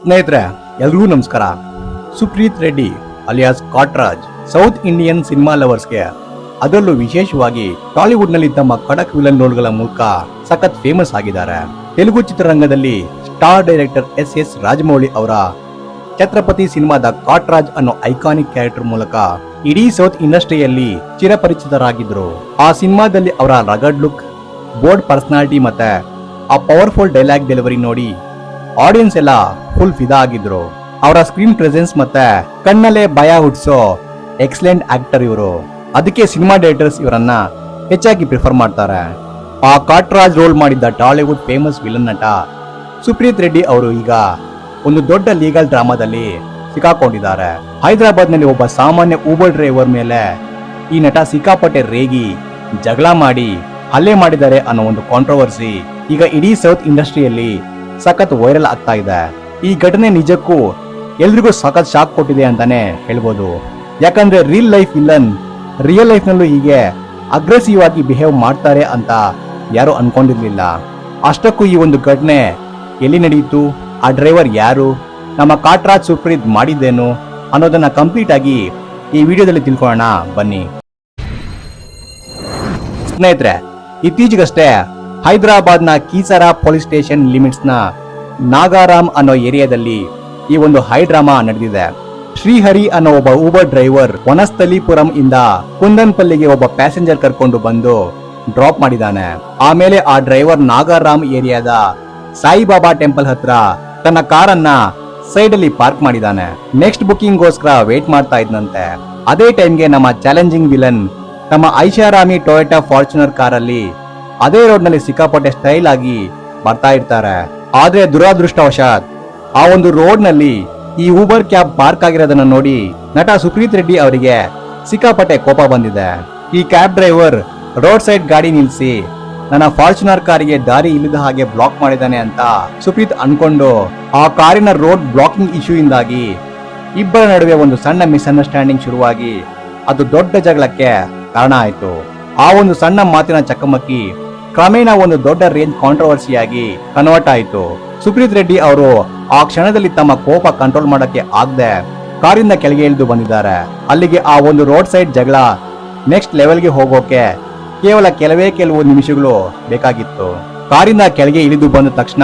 ಸ್ನೇಹಿತರೆ, ಎಲ್ರಿಗೂ ನಮಸ್ಕಾರ. Supreeth Reddy alias Katraj south Indian cinema ಲವರ್ಸ್ಗೆ, ಅದರಲ್ಲೂ ವಿಶೇಷವಾಗಿ ಟಾಲಿವುಡ್ ನಲ್ಲಿ ತಮ್ಮ ಖಡಕ್ ವಿಲನ್ ರೋಲ್ಗಳ ಮೂಲಕ ಸಖತ್ ಫೇಮಸ್ ಆಗಿದ್ದಾರೆ. ತೆಲುಗು ಚಿತ್ರರಂಗದಲ್ಲಿ ಸ್ಟಾರ್ ಡೈರೆಕ್ಟರ್ ಎಸ್ ರಾಜಮೌಳಿ ಅವರ ಛತ್ರಪತಿ ಸಿನಿಮಾದ ಕಾಟ್ರಾಜ್ ಅನ್ನೋ ಐಕಾನಿಕ್ ಕ್ಯಾರೆಕ್ಟರ್ ಮೂಲಕ ಇಡೀ ಸೌತ್ ಇಂಡಸ್ಟ್ರಿಯಲ್ಲಿ ಚಿರಪರಿಚಿತರಾಗಿದ್ರು. ಆ ಸಿನಿಮಾದಲ್ಲಿ ಅವರ ರಗಡ್ ಲುಕ್, ಬೋರ್ಡ್ ಪರ್ಸನಾಲಿಟಿ ಮತ್ತೆ ಆ ಪವರ್ಫುಲ್ ಡೈಲಾಗ್ ಡೆಲಿವರಿ ನೋಡಿ ಆಡಿಯನ್ಸ್ ಎಲ್ಲ ಫುಲ್ ಫಿದಾ ಆಗಿದ್ರು. ಅವರ ಸ್ಕ್ರೀನ್ ಪ್ರೆಸೆನ್ಸ್ ಮತ್ತೆ ಕಣ್ಣಲ್ಲೇ ಭಯ ಹುಟ್ಟಿಸೋ ಎಕ್ಸಲೆಂಟ್ ಆಕ್ಟರ್ ಇವರು. ಅದಕ್ಕೆ ಸಿನಿಮಾ ಡೈರೆಕ್ಟರ್ಸ್ ಇವರನ್ನ ಹೆಚ್ಚಾಗಿ ಪ್ರಿಫರ್ ಮಾಡ್ತಾರೆ. ಆ ಕಾಟ್ರಾಜ್ ರೋಲ್ ಮಾಡಿದ್ದ ಟಾಲಿವುಡ್ ಫೇಮಸ್ ವಿಲನ್ ನಟ ಸುಪ್ರೀತ್ ರೆಡ್ಡಿ ಅವರು ಈಗ ಒಂದು ದೊಡ್ಡ ಲೀಗಲ್ ಡ್ರಾಮಾದಲ್ಲಿ ಸಿಕ್ಕಾಕೊಂಡಿದ್ದಾರೆ. ಹೈದರಾಬಾದ್ ನಲ್ಲಿ ಒಬ್ಬ ಸಾಮಾನ್ಯ ಊಬರ್ ಡ್ರೈವರ್ ಮೇಲೆ ಈ ನಟ ಸಿಕ್ಕಾಪಟ್ಟೆ ರೇಗಿ ಜಗಳ ಮಾಡಿ ಹಲ್ಲೆ ಮಾಡಿದ್ದಾರೆ ಅನ್ನೋ ಒಂದು ಕಾಂಟ್ರವರ್ಸಿ ಈಗ ಇಡೀ ಸೌತ್ ಇಂಡಸ್ಟ್ರಿಯಲ್ಲಿ ಸಖತ್ ವೈರಲ್ ಆಗ್ತಾ ಇದೆ. ಈ ಘಟನೆ ನಿಜಕ್ಕೂ ಎಲ್ರಿಗೂ ಸಖತ್ ಶಾಕ್ ಕೊಟ್ಟಿದೆ ಅಂತಾನೆ ಹೇಳ್ಬೋದು. ಯಾಕಂದ್ರೆ real life villain real life ನಲ್ಲೂ ಹೀಗೆ ಅಗ್ರೆಸಿವ್ ಆಗಿ ಬಿಹೇವ್ ಮಾಡ್ತಾರೆ ಅಂತ ಯಾರು ಅನ್ಕೊಂಡಿರ್ಲಿಲ್ಲ. ಅಷ್ಟಕ್ಕೂ ಈ ಒಂದು ಘಟನೆ ಎಲ್ಲಿ ನಡೆಯಿತು, ಆ ಡ್ರೈವರ್ ಯಾರು, ನಮ್ಮ ಕಾಟ್ರಾಜ್ ಸುಪ್ರೀತ್ ಮಾಡಿದ್ದೇನು ಅನ್ನೋದನ್ನ ಕಂಪ್ಲೀಟ್ ಆಗಿ ಈ ವಿಡಿಯೋದಲ್ಲಿ ತಿಳ್ಕೊಳ್ಳೋಣ ಬನ್ನಿ. ಸ್ನೇಹಿತರೆ, ಇತ್ತೀಚೆಗಷ್ಟೇ ಹೈದರಾಬಾದ್ ನ ಕೀಸರಾ ಪೊಲೀಸ್ ಸ್ಟೇಷನ್ ಲಿಮಿಟ್ಸ್ ನ ನಾಗಾರಾಮ್ ಅನ್ನೋ ಏರಿಯಾದಲ್ಲಿ ಈ ಒಂದು ಹೈ ಡ್ರಾಮಾ ನಡೆದಿದೆ. ಶ್ರೀಹರಿ ಅನ್ನೋ ಒಬ್ಬ ಊಬರ್ ಡ್ರೈವರ್ ವನಸ್ಥಲಿಪುರಂ ಇಂದ ಕುಂದನ್ಪಲ್ಲಿಗೆ ಒಬ್ಬ ಪ್ಯಾಸೆಂಜರ್ ಕರ್ಕೊಂಡು ಬಂದು ಡ್ರಾಪ್ ಮಾಡಿದಾನೆ. ಆಮೇಲೆ ಆ ಡ್ರೈವರ್ ನಾಗಾರಾಮ್ ಏರಿಯಾದ ಸಾಯಿಬಾಬಾ ಟೆಂಪಲ್ ಹತ್ರ ತನ್ನ ಕಾರನ್ನ ಸೈಡ್ ಅಲ್ಲಿ ಪಾರ್ಕ್ ಮಾಡಿದಾನೆ. ನೆಕ್ಸ್ಟ್ ಬುಕಿಂಗ್ ಗೋಸ್ಕರ ವೇಟ್ ಮಾಡ್ತಾ ಇದ್ನಂತೆ. ಅದೇ ಟೈಮ್ಗೆ ನಮ್ಮ ಚಾಲೆಂಜಿಂಗ್ ವಿಲನ್ ತಮ್ಮ ಐಷಾರಾಮಿ ಟೊಯೋಟಾ ಫಾರ್ಚುನರ್ ಕಾರಲ್ಲಿ ಅದೇ ರೋಡ್ ನಲ್ಲಿ ಸಿಕ್ಕಾಪಟ್ಟೆ ಸ್ಟೈಲ್ ಆಗಿ ಬರ್ತಾ ಇರ್ತಾರೆ. ಆದ್ರೆ ದುರಾದೃಷ್ಟವಶಾತ್ ಆ ಒಂದು ರೋಡ್ ನಲ್ಲಿ ಈ ಊಬರ್ ಕ್ಯಾಬ್ ಪಾರ್ಕ್ ಆಗಿರೋದನ್ನ ನೋಡಿ ನಟ ಸುಪ್ರೀತ್ ರೆಡ್ಡಿ ಅವರಿಗೆ ಸಿಕ್ಕಾಪಟ್ಟೆ ಕೋಪ ಬಂದಿದೆ. ಈ ಕ್ಯಾಬ್ ಡ್ರೈವರ್ ರೋಡ್ ಸೈಡ್ ಗಾಡಿ ನಿಲ್ಸಿ ನನ್ನ ಫಾರ್ಚುನರ್ ಕಾರಿಗೆ ದಾರಿ ಇಲ್ಲದ ಹಾಗೆ ಬ್ಲಾಕ್ ಮಾಡಿದಾನೆ ಅಂತ ಸುಪ್ರೀತ್ ಅನ್ಕೊಂಡು ಆ ಕಾರಿನ ರೋಡ್ ಬ್ಲಾಕಿಂಗ್ ಇಶ್ಯೂ ಇಂದಾಗಿ ಇಬ್ಬರ ನಡುವೆ ಒಂದು ಸಣ್ಣ ಮಿಸ್ಅಂಡರ್ಸ್ಟ್ಯಾಂಡಿಂಗ್ ಶುರುವಾಗಿ ಅದು ದೊಡ್ಡ ಜಗಳಕ್ಕೆ ಕಾರಣ ಆಯ್ತು. ಆ ಒಂದು ಸಣ್ಣ ಮಾತಿನ ಚಕಮಕಿ ಕ್ರಮೇಣ ಒಂದು ದೊಡ್ಡ ರೇಂಜ್ ಕಾಂಟ್ರವರ್ಸಿಯಾಗಿ ಕನ್ವರ್ಟ್ ಆಯಿತು. ಸುಪ್ರೀತ್ ರೆಡ್ಡಿ ಅವರು ಆ ಕ್ಷಣದಲ್ಲಿ ತಮ್ಮ ಕೋಪ ಕಂಟ್ರೋಲ್ ಮಾಡಕ್ಕೆ ಆಗದೆ ಕಾರಿಂದ ಕೆಳಗೆ ಇಳಿದು ಬಂದಿದ್ದಾರೆ. ಅಲ್ಲಿಗೆ ಆ ಒಂದು ರೋಡ್ ಸೈಡ್ ಜಗಳ ನೆಕ್ಸ್ಟ್ ಲೆವೆಲ್ಗೆ ಹೋಗೋಕೆ ಕೇವಲ ಕೆಲವು ನಿಮಿಷಗಳು ಬೇಕಾಗಿತ್ತು. ಕಾರಿಂದ ಕೆಳಗೆ ಇಳಿದು ಬಂದ ತಕ್ಷಣ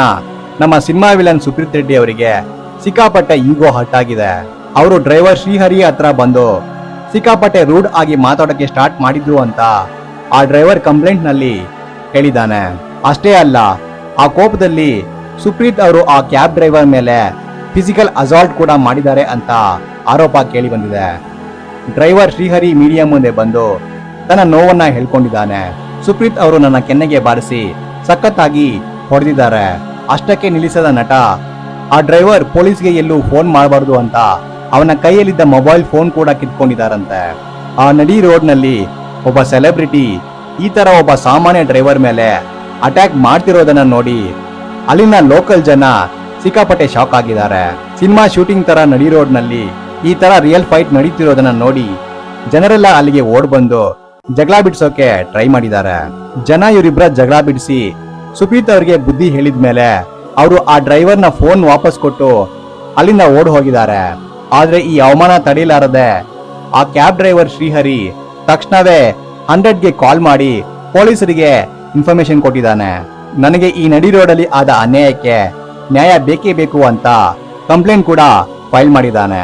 ನಮ್ಮ ಸಿನಿಮಾ ವಿಲನ್ ಸುಪ್ರೀತ್ ರೆಡ್ಡಿ ಅವರಿಗೆ ಸಿಕ್ಕಾಪಟ್ಟೆ ಈಗೋ ಹರ್ಟ್ ಆಗಿದೆ. ಅವರು ಡ್ರೈವರ್ ಶ್ರೀಹರಿ ಹತ್ರ ಬಂದು ಸಿಕ್ಕಾಪಟ್ಟೆ ರೂಡ್ ಆಗಿ ಮಾತಾಡೋಕೆ ಸ್ಟಾರ್ಟ್ ಮಾಡಿದ್ರು ಅಂತ ಆ ಡ್ರೈವರ್ ಕಂಪ್ಲೇಂಟ್ ನಲ್ಲಿ ಹೇಳಿದ್ದಾನೆ. ಅಷ್ಟೇ ಅಲ್ಲ, ಆ ಕೋಪದಲ್ಲಿ ಸುಪ್ರೀತ್ ಅವರು ಆ ಕ್ಯಾಬ್ ಡ್ರೈವರ್ ಮೇಲೆ ಫಿಸಿಕಲ್ ಅಸಾಲ್ಟ್ ಕೂಡ ಮಾಡಿದ್ದಾರೆ ಅಂತ ಆರೋಪ ಕೇಳಿ ಬಂದಿದೆ. ಡ್ರೈವರ್ ಶ್ರೀಹರಿ ಮೀಡಿಯಾ ಮುಂದೆ ಬಂದು ತನ್ನ ನೋವನ್ನ ಹೇಳ್ಕೊಂಡಿದ್ದಾನೆ. ಸುಪ್ರೀತ್ ಅವರು ನನ್ನ ಕೆನ್ನೆಗೆ ಬಾರಿಸಿ ಸಖತ್ತಾಗಿ ಹೊಡೆದಿದ್ದಾರೆ. ಅಷ್ಟಕ್ಕೆ ನಿಲ್ಲಿಸದ ನಟ ಆ ಡ್ರೈವರ್ ಪೊಲೀಸ್ಗೆ ಎಲ್ಲೂ ಫೋನ್ ಮಾಡಬಾರ್ದು ಅಂತ ಅವನ ಕೈಯಲ್ಲಿದ್ದ ಮೊಬೈಲ್ ಫೋನ್ ಕೂಡ ಕಿತ್ಕೊಂಡಿದ್ದಾರಂತೆ. ಆ ನಡಿ ರೋಡ್ ನಲ್ಲಿ ಒಬ್ಬ ಸೆಲೆಬ್ರಿಟಿ ಈ ತರ ಒಬ್ಬ ಸಾಮಾನ್ಯ ಡ್ರೈವರ್ ಮೇಲೆ ಅಟ್ಯಾಕ್ ಮಾಡ್ತಿರೋದನ್ನ ನೋಡಿ ಅಲ್ಲಿನ ಲೋಕಲ್ ಜನ ಸಿಕ್ಕಾಪಟ್ಟೆ ಶಾಕ್ ಆಗಿದ್ದಾರೆ. ಸಿನಿಮಾ ಶೂಟಿಂಗ್ ತರ ನಡಿ ರೋಡ್ ನಲ್ಲಿ ಈ ತರ ರಿಯಲ್ ಫೈಟ್ ನಡೀತಿರೋದನ್ನ ನೋಡಿ ಜನರೆಲ್ಲ ಅಲ್ಲಿಗೆ ಓಡ್ ಬಂದು ಜಗಳ ಬಿಡಿಸೋಕೆ ಟ್ರೈ ಮಾಡಿದ್ದಾರೆ. ಜನ ಇವರಿಬ್ಬರ ಜಗಳ ಬಿಡಿಸಿ ಸುಪ್ರೀತ್ ಅವರಿಗೆ ಬುದ್ಧಿ ಹೇಳಿದ್ಮೇಲೆ ಅವರು ಆ ಡ್ರೈವರ್ ನ ಫೋನ್ ವಾಪಸ್ ಕೊಟ್ಟು ಅಲ್ಲಿಂದ ಓಡ್ ಹೋಗಿದ್ದಾರೆ. ಆದ್ರೆ ಈ ಅವಮಾನ ತಡೆಯಲಾರದೆ ಆ ಕ್ಯಾಬ್ ಡ್ರೈವರ್ ಶ್ರೀಹರಿ ತಕ್ಷಣವೇ 100ಗೆ ಕಾಲ್ ಮಾಡಿ ಪೊಲೀಸರಿಗೆ ಇನ್ಫಾರ್ಮೇಶನ್ ಕೊಟ್ಟಿದ್ದಾನೆ. ನನಗೆ ಈ ನಡಿ ರೋಡಲ್ಲಿ ಆದ ಅನ್ಯಾಯಕ್ಕೆ ನ್ಯಾಯ ಬೇಕೇ ಬೇಕು ಅಂತ ಕಂಪ್ಲೇಂಟ್ ಕೂಡ ಫೈಲ್ ಮಾಡಿದ್ದಾನೆ.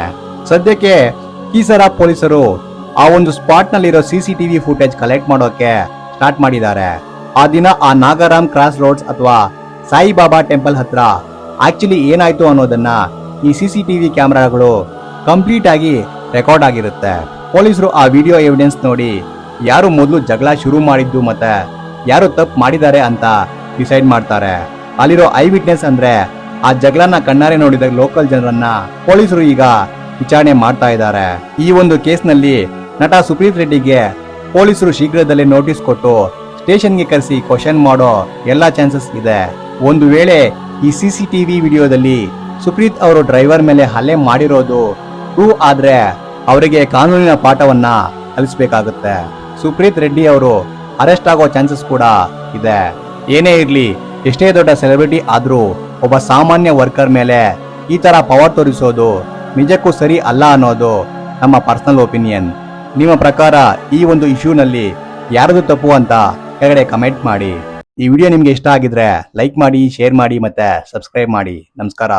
ಸದ್ಯಕ್ಕೆ ಕೀಸರಾ ಪೊಲೀಸರು ಆ ಒಂದು ಸ್ಪಾಟ್ ನಲ್ಲಿರೋ CCTV ಫುಟೇಜ್ ಕಲೆಕ್ಟ್ ಮಾಡೋಕೆ ಸ್ಟಾರ್ಟ್ ಮಾಡಿದ್ದಾರೆ. ಆ ದಿನ ಆ ನಾಗಾರಾಮ್ ಕ್ರಾಸ್ ರೋಡ್ಸ್ ಅಥವಾ ಸಾಯಿಬಾಬಾ ಟೆಂಪಲ್ ಹತ್ರ ಆಕ್ಚುಲಿ ಏನಾಯ್ತು ಅನ್ನೋದನ್ನ ಈ CCTV ಕ್ಯಾಮೆರಾಗಳು ಕಂಪ್ಲೀಟ್ ಆಗಿ ರೆಕಾರ್ಡ್ ಆಗಿರುತ್ತೆ. ಪೊಲೀಸರು ಆ ವಿಡಿಯೋ ಎವಿಡೆನ್ಸ್ ನೋಡಿ ಯಾರು ಮೊದಲು ಜಗಳ ಶುರು ಮಾಡಿದ್ದು ಮತ್ತೆ ಯಾರು ತಪ್ಪು ಮಾಡಿದ್ದಾರೆ ಅಂತ ಡಿಸೈಡ್ ಮಾಡ್ತಾರೆ. ಅಲ್ಲಿರೋ ಐ ವಿಟ್ನೆಸ್ ಅಂದ್ರೆ ಆ ಜಗಳನ ಕಣ್ಣಾರೆ ನೋಡಿದ ಲೋಕಲ್ ಜನರನ್ನ ಪೊಲೀಸರು ಈಗ ವಿಚಾರಣೆ ಮಾಡ್ತಾ ಇದ್ದಾರೆ. ಈ ಒಂದು ಕೇಸ್ ನಲ್ಲಿ ನಟ ಸುಪ್ರೀತ್ ರೆಡ್ಡಿಗೆ ಪೊಲೀಸರು ಶೀಘ್ರದಲ್ಲೇ ನೋಟಿಸ್ ಕೊಟ್ಟು ಸ್ಟೇಷನ್ಗೆ ಕರೆಸಿ ಕ್ವಶನ್ ಮಾಡೋ ಎಲ್ಲಾ ಚಾನ್ಸಸ್ ಇದೆ. ಒಂದು ವೇಳೆ ಈ CCTV ವಿಡಿಯೋದಲ್ಲಿ ಸುಪ್ರೀತ್ ಅವರು ಡ್ರೈವರ್ ಮೇಲೆ ಹಲ್ಲೆ ಮಾಡಿರೋದು ಪ್ರೂವ್ ಆದ್ರೆ ಅವರಿಗೆ ಕಾನೂನಿನ ಪಾಠವನ್ನ ಕಲಿಸಬೇಕಾಗುತ್ತೆ. ಸುಪ್ರೀತ್ ರೆಡ್ಡಿ ಅವರು ಅರೆಸ್ಟ್ ಆಗೋ ಚಾನ್ಸಸ್ ಕೂಡ ಇದೆ. ಏನೇ ಇರ್ಲಿ, ಎಷ್ಟೇ ದೊಡ್ಡ ಸೆಲೆಬ್ರಿಟಿ ಆದ್ರೂ ಒಬ್ಬ ಸಾಮಾನ್ಯ ವರ್ಕರ್ ಮೇಲೆ ಈ ತರ ಪವರ್ ತೋರಿಸೋದು ನಿಜಕ್ಕೂ ಸರಿ ಅಲ್ಲ ಅನ್ನೋದು ನಮ್ಮ ಪರ್ಸನಲ್ ಒಪಿನಿಯನ್. ನಿಮ್ಮ ಪ್ರಕಾರ ಈ ಒಂದು ಇಶ್ಯೂನಲ್ಲಿ ಯಾರದು ತಪ್ಪು ಅಂತ ಕೆಳಗಡೆ ಕಮೆಂಟ್ ಮಾಡಿ. ಈ ವಿಡಿಯೋ ನಿಮ್ಗೆ ಇಷ್ಟ ಆಗಿದ್ರೆ ಲೈಕ್ ಮಾಡಿ, ಶೇರ್ ಮಾಡಿ ಮತ್ತೆ ಸಬ್ಸ್ಕ್ರೈಬ್ ಮಾಡಿ. ನಮಸ್ಕಾರ.